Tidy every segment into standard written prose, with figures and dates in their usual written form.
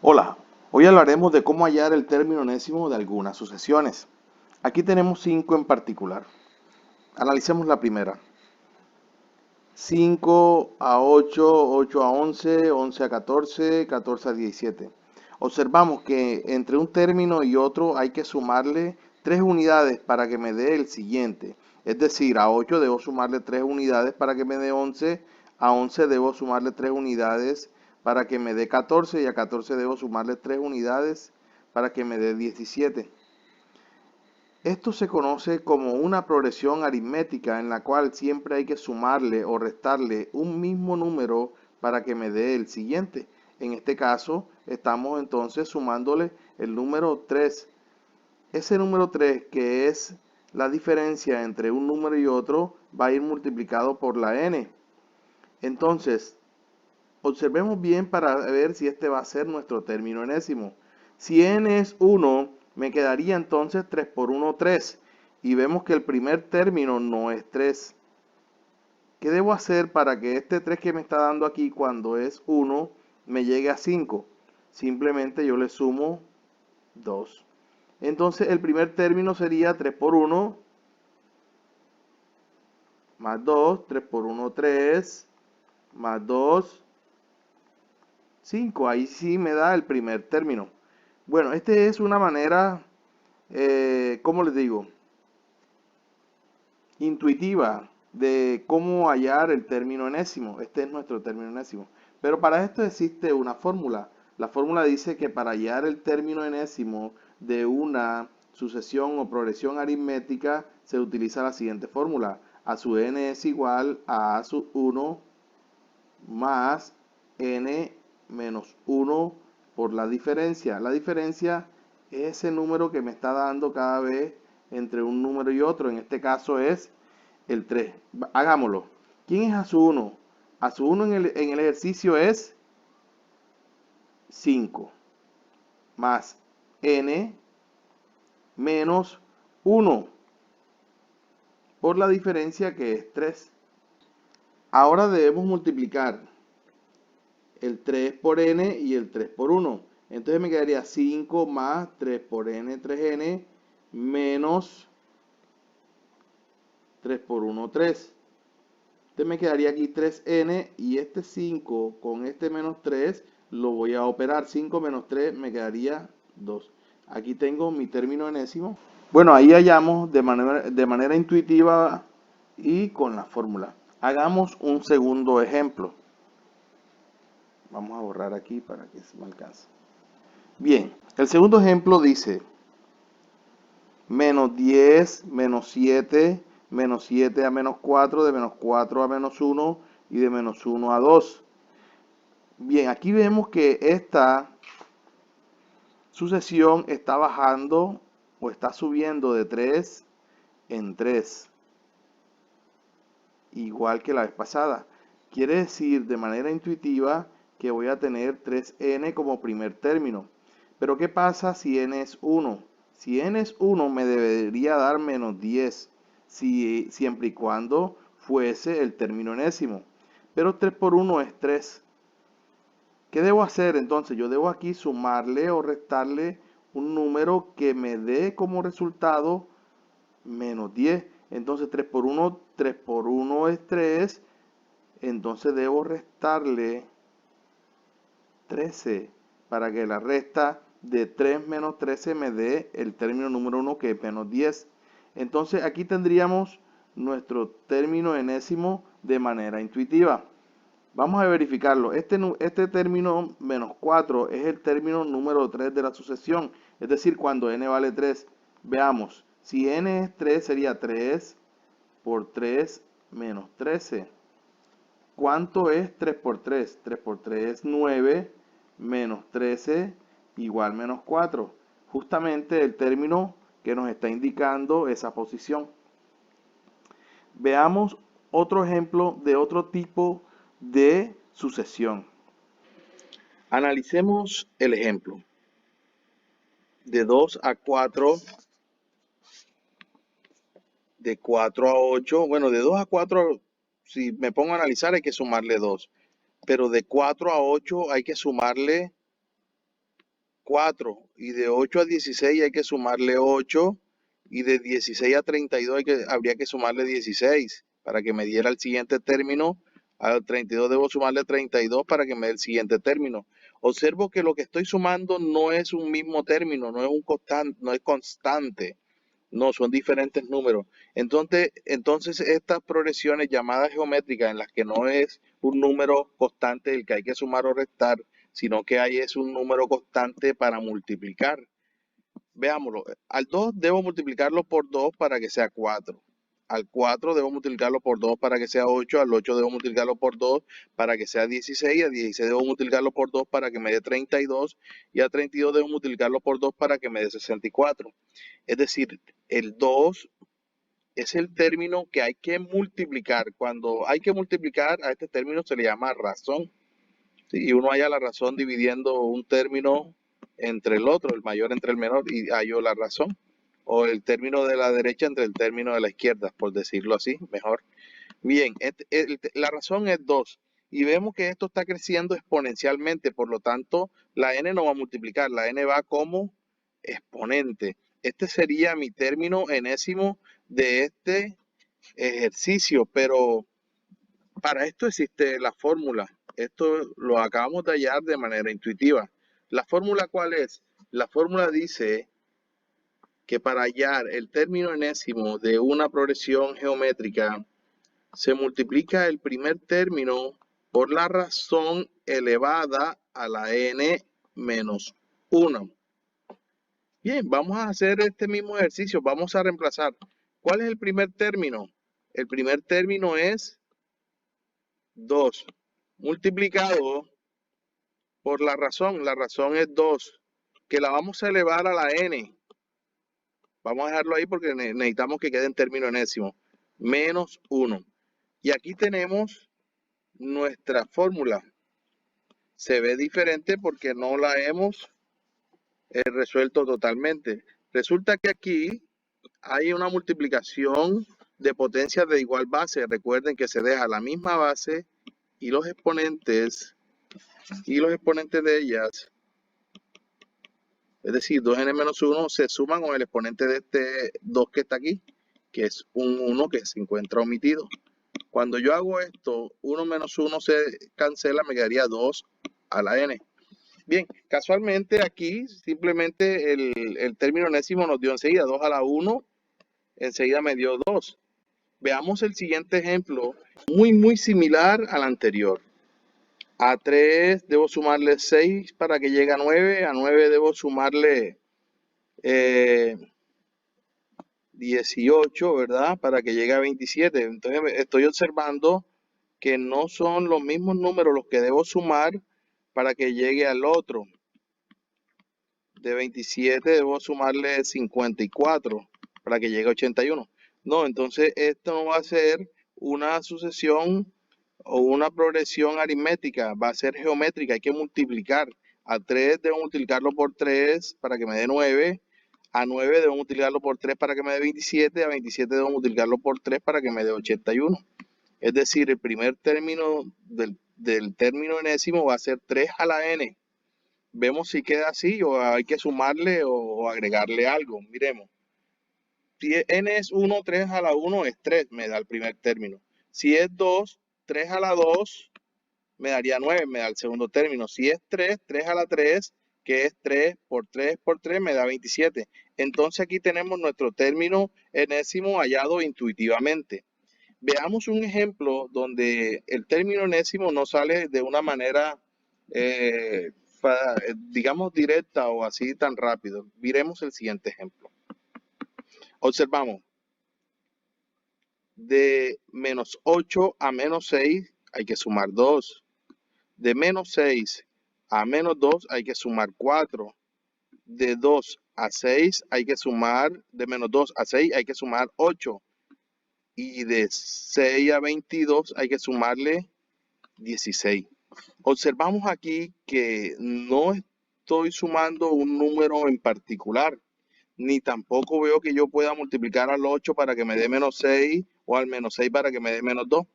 Hola, hoy hablaremos de cómo hallar el término enésimo de algunas sucesiones. Aquí tenemos 5 en particular. Analicemos la primera. 5 a 8, 8 a 11, 11 a 14, 14 a 17. Observamos que entre un término y otro hay que sumarle 3 unidades para que me dé el siguiente. Es decir, a 8 debo sumarle 3 unidades para que me dé 11, a 11 debo sumarle 3 unidades para que me dé 14 y a 14 debo sumarle 3 unidades para que me dé 17. Esto se conoce como una progresión aritmética en la cual siempre hay que sumarle o restarle un mismo número para que me dé el siguiente. En este caso, estamos entonces sumándole el número 3. Ese número 3, que es la diferencia entre un número y otro, va a ir multiplicado por la n. Entonces, observemos bien para ver si este va a ser nuestro término enésimo. Si n es 1, me quedaría entonces 3 por 1, 3. Y vemos que el primer término no es 3. ¿Qué debo hacer para que este 3 que me está dando aquí cuando es 1 me llegue a 5? Simplemente yo le sumo 2. Entonces el primer término sería 3 por 1 más 2, 3 por 1, 3, más 2, 5. Ahí sí me da el primer término. Bueno, esta es una manera, ¿cómo les digo? Intuitiva de cómo hallar el término enésimo. Este es nuestro término enésimo. Pero para esto existe una fórmula. La fórmula dice que para hallar el término enésimo de una sucesión o progresión aritmética se utiliza la siguiente fórmula. A sub n es igual a sub 1 más n menos 1 por la diferencia. La diferencia es ese número que me está dando cada vez entre un número y otro. En este caso es el 3. Hagámoslo. ¿Quién es a su 1? A su 1 en el ejercicio es 5 más n menos 1 por la diferencia que es 3. Ahora debemos multiplicar el 3 por n y el 3 por 1. Entonces me quedaría 5 más 3 por n, 3n, menos 3 por 1, 3. Entonces me quedaría aquí 3n y este 5 con este menos 3 lo voy a operar. 5 menos 3 me quedaría 2. Aquí tengo mi término enésimo. Bueno, ahí hallamos de manera intuitiva y con la fórmula. Hagamos un segundo ejemplo. Vamos a borrar aquí para que se me alcance. Bien, el segundo ejemplo dice menos 10, menos 7 a menos 4, de menos 4 a menos 1 y de menos 1 a 2. Bien, aquí vemos que esta sucesión está bajando o está subiendo de 3 en 3, igual que la vez pasada. Quiere decir de manera intuitiva que voy a tener 3n como primer término. Pero ¿qué pasa si n es 1? Si n es 1 me debería dar menos 10, siempre y cuando fuese el término enésimo. Pero 3 por 1 es 3. ¿Qué debo hacer entonces? Yo debo aquí sumarle o restarle un número que me dé como resultado menos 10. Entonces 3 por 1 es 3. Entonces debo restarle 13 para que la resta de 3 menos 13 me dé el término número 1 que es menos 10. Entonces aquí tendríamos nuestro término enésimo de manera intuitiva. Vamos a verificarlo. Este término menos 4 es el término número 3 de la sucesión. Es decir, cuando n vale 3. Veamos, si n es 3 sería 3 por 3 menos 13. ¿Cuánto es 3 por 3? 3 por 3 es 9 menos 13 igual menos 4. Justamente el término que nos está indicando esa posición. Veamos otro ejemplo de otro tipo de sucesión. Analicemos el ejemplo. De 2 a 4, de 4 a 8. Bueno, de 2 a 4, si me pongo a analizar hay que sumarle 2. Pero de 4 a 8 hay que sumarle 4. Y de 8 a 16 hay que sumarle 8. Y de 16 a 32 habría que sumarle 16 para que me diera el siguiente término. Al 32 debo sumarle 32 para que me dé el siguiente término. Observo que lo que estoy sumando no es un mismo término, no es un constante, no es constante. No, son diferentes números. Entonces estas progresiones llamadas geométricas en las que no es un número constante el que hay que sumar o restar, sino que hay es un número constante para multiplicar. Veámoslo. Al 2 debo multiplicarlo por 2 para que sea 4. Al 4 debo multiplicarlo por 2 para que sea 8. Al 8 debo multiplicarlo por 2 para que sea 16. Al 16 debo multiplicarlo por 2 para que me dé 32. Y al 32 debo multiplicarlo por 2 para que me dé 64. Es decir, el 2 es el término que hay que multiplicar. Cuando hay que multiplicar, a este término se le llama razón. ¿Sí? Y uno halla la razón dividiendo un término entre el otro, el mayor entre el menor, y hallo la razón. O el término de la derecha entre el término de la izquierda, por decirlo así, mejor. Bien, la razón es 2. Y vemos que esto está creciendo exponencialmente, por lo tanto, la n no va a multiplicar, la n va como exponente. Este sería mi término enésimo de este ejercicio, pero para esto existe la fórmula. Esto lo acabamos de hallar de manera intuitiva. ¿La fórmula cuál es? La fórmula dice que para hallar el término enésimo de una progresión geométrica, se multiplica el primer término por la razón elevada a la n menos 1. Bien, vamos a hacer este mismo ejercicio. Vamos a reemplazar. ¿Cuál es el primer término? El primer término es 2 multiplicado por la razón. La razón es 2, que la vamos a elevar a la n. Vamos a dejarlo ahí porque necesitamos que quede en término enésimo. Menos 1. Y aquí tenemos nuestra fórmula. Se ve diferente porque no la hemos resuelto totalmente. Resulta que aquí hay una multiplicación de potencias de igual base. Recuerden que se deja la misma base y los exponentes de ellas, es decir, 2n menos 1, se suman con el exponente de este 2 que está aquí, que es un 1 que se encuentra omitido. Cuando yo hago esto, 1 menos 1 se cancela, me quedaría 2 a la n. Bien, casualmente aquí simplemente el término enésimo nos dio enseguida 2 a la 1, enseguida me dio 2. Veamos el siguiente ejemplo, muy similar al anterior. A 3 debo sumarle 6 para que llegue a 9. A 9 debo sumarle 18, ¿verdad? Para que llegue a 27. Entonces estoy observando que no son los mismos números los que debo sumar para que llegue al otro. De 27 debo sumarle 54 para que llegue a 81. No, entonces esto no va a ser una sucesión o una progresión aritmética, va a ser geométrica, hay que multiplicar. A 3 debo multiplicarlo por 3 para que me dé 9. A 9 debo multiplicarlo por 3 para que me dé 27. A 27 debo multiplicarlo por 3 para que me dé 81. Es decir, el primer término del término enésimo va a ser 3 a la n. Vemos si queda así o hay que sumarle o agregarle algo. Miremos. Si n es 1, 3 a la 1 es 3, me da el primer término. Si es 2, 3 a la 2 me daría 9, me da el segundo término. Si es 3, 3 a la 3, que es 3 por 3 por 3, me da 27. Entonces aquí tenemos nuestro término enésimo hallado intuitivamente. Veamos un ejemplo donde el término enésimo no sale de una manera, digamos, directa o así tan rápido. Miremos el siguiente ejemplo. Observamos. De menos 8 a menos 6 hay que sumar 2. De menos 6 a menos 2 hay que sumar 4. De 2 a 6 hay que sumar, de menos 2 a 6 hay que sumar 8. Y de 6 a 22 hay que sumarle 16. Observamos aquí que no estoy sumando un número en particular, ni tampoco veo que yo pueda multiplicar al 8 para que me dé menos 6 o al menos 6 para que me dé menos 2.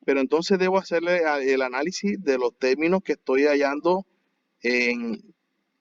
Pero entonces debo hacerle el análisis de los términos que estoy hallando en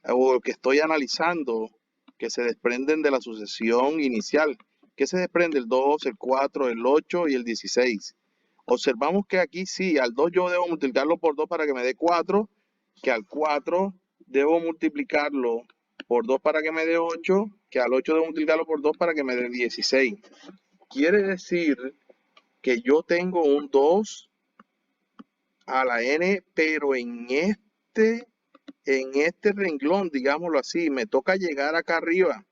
o que estoy analizando, que se desprenden de la sucesión inicial. ¿Qué se desprende? El 2, el 4, el 8 y el 16. Observamos que aquí sí, al 2 yo debo multiplicarlo por 2 para que me dé 4, que al 4 debo multiplicarlo por 2 para que me dé 8, que al 8 debo multiplicarlo por 2 para que me dé 16. Quiere decir que yo tengo un 2 a la n, pero en este renglón, digámoslo así, me toca llegar acá arriba.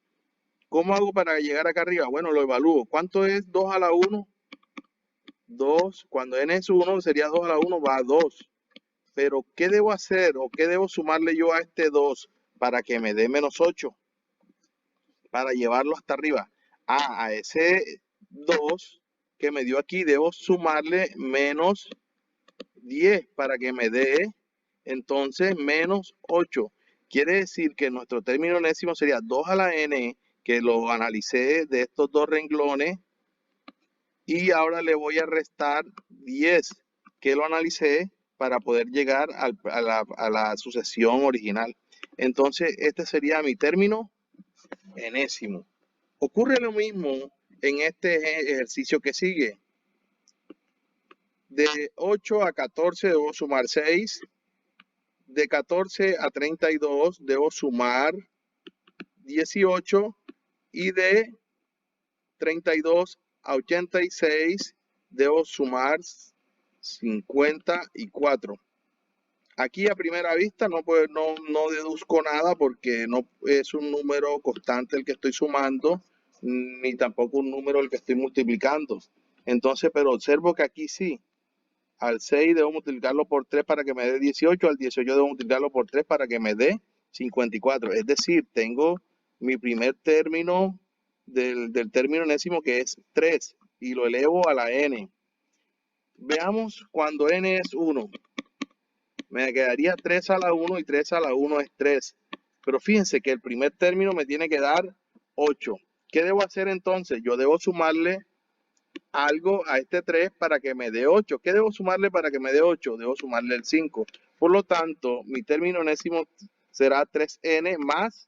¿Cómo hago para llegar acá arriba? Bueno, lo evalúo. ¿Cuánto es 2 a la 1? 2. Cuando n es 1, sería 2 a la 1, va a 2. Pero, ¿qué debo hacer o qué debo sumarle yo a este 2 para que me dé menos 8? Para llevarlo hasta arriba. A ese 2 que me dio aquí, debo sumarle menos 10 para que me dé entonces menos 8. Quiere decir que nuestro término enésimo sería 2 a la n, que lo analicé de estos dos renglones, y ahora le voy a restar 10, que lo analicé para poder llegar a la sucesión original. Entonces, este sería mi término enésimo. Ocurre lo mismo en este ejercicio que sigue. De 8 a 14 debo sumar 6. De 14 a 32 debo sumar 18. Y de 32 a 86 debo sumar 54. Aquí a primera vista no deduzco nada porque no es un número constante el que estoy sumando, ni tampoco un número el que estoy multiplicando. Entonces, pero observo que aquí sí. Al 6 debo multiplicarlo por 3 para que me dé 18. Al 18 debo multiplicarlo por 3 para que me dé 54. Es decir, tengo mi primer término del término enésimo, que es 3, y lo elevo a la n. Veamos cuando n es 1. Me quedaría 3 a la 1 y 3 a la 1 es 3. Pero fíjense que el primer término me tiene que dar 8. ¿Qué debo hacer entonces? Yo debo sumarle algo a este 3 para que me dé 8. ¿Qué debo sumarle para que me dé 8? Debo sumarle el 5. Por lo tanto, mi término enésimo será 3n más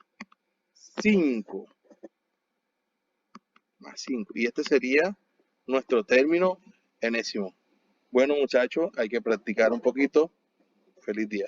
5. Más 5. Y este sería nuestro término enésimo. Bueno, muchachos, hay que practicar un poquito. Feliz día.